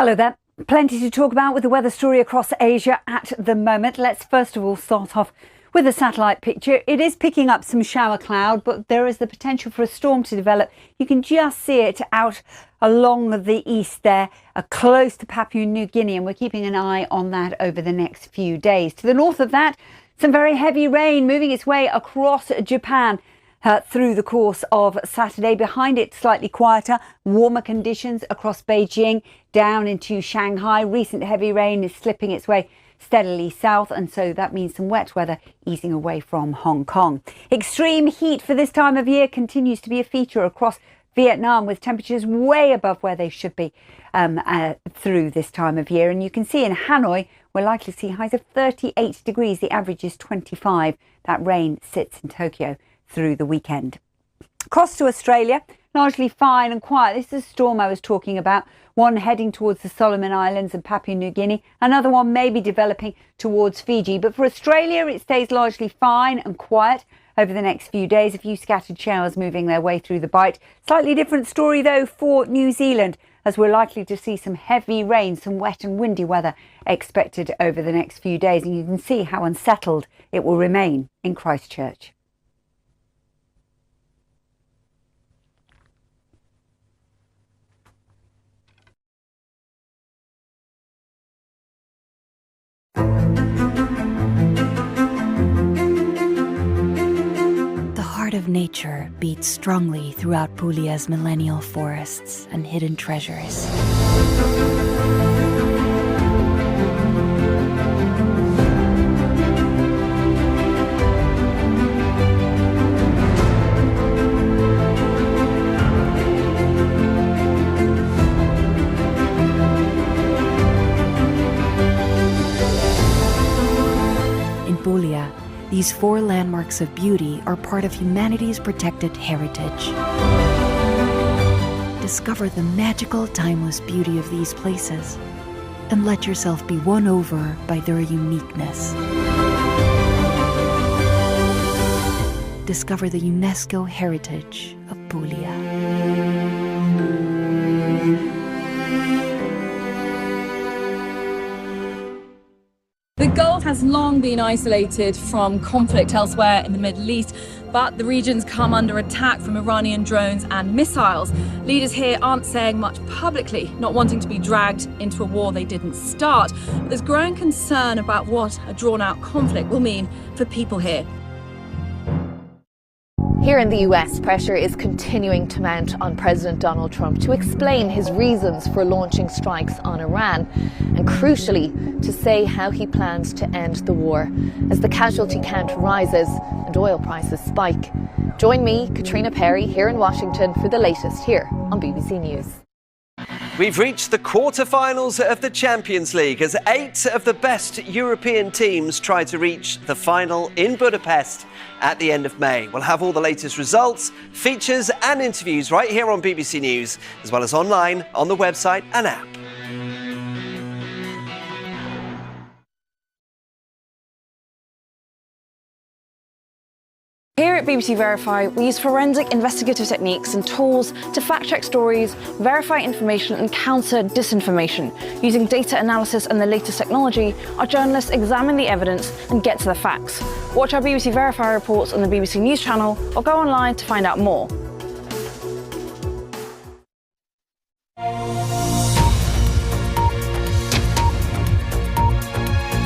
Hello there. Plenty to talk about with the weather story across Asia at the moment. Let's first of all start off with a satellite picture. It is picking up some shower cloud, but there is the potential for a storm to develop. You can just see it out along the east there, close to Papua New Guinea, and we're keeping an eye on that over the next few days. To the north of that, some very heavy rain moving its way across Japan through the course of Saturday. Behind it, slightly quieter, warmer conditions across Beijing, down into Shanghai. Recent heavy rain is slipping its way steadily south, and so that means some wet weather easing away from Hong Kong. Extreme heat for this time of year continues to be a feature across Vietnam, with temperatures way above where they should be through this time of year. And you can see in Hanoi, we're likely to see highs of 38 degrees. The average is 25. That rain sits in Tokyo through the weekend. Across to Australia, largely fine and quiet. This is a storm I was talking about, one heading towards the Solomon Islands and Papua New Guinea. Another one may be developing towards Fiji. But for Australia, it stays largely fine and quiet over the next few days. A few scattered showers moving their way through the Bight. Slightly different story, though, for New Zealand, as we're likely to see some heavy rain, some wet and windy weather expected over the next few days. And you can see how unsettled it will remain in Christchurch. The heart of nature beats strongly throughout Pulia's millennial forests and hidden treasures. In Pulia, these 4 landmarks of beauty are part of humanity's protected heritage. Discover the magical, timeless beauty of these places and let yourself be won over by their uniqueness. Discover the UNESCO heritage of Pulia. The Gulf has long been isolated from conflict elsewhere in the Middle East, but the region's come under attack from Iranian drones and missiles. Leaders here aren't saying much publicly, not wanting to be dragged into a war they didn't start. But there's growing concern about what a drawn-out conflict will mean for people here. Here in the US, pressure is continuing to mount on President Donald Trump to explain his reasons for launching strikes on Iran, and crucially, to say how he plans to end the war as the casualty count rises and oil prices spike. Join me, Katrina Perry, here in Washington for the latest here on BBC News. We've reached the quarter-finals of the Champions League as 8 of the best European teams try to reach the final in Budapest at the end of May. We'll have all the latest results, features and interviews right here on BBC News, as well as online on the website and app. Here at BBC Verify, we use forensic investigative techniques and tools to fact-check stories, verify information and counter disinformation. Using data analysis and the latest technology, our journalists examine the evidence and get to the facts. Watch our BBC Verify reports on the BBC News channel or go online to find out more.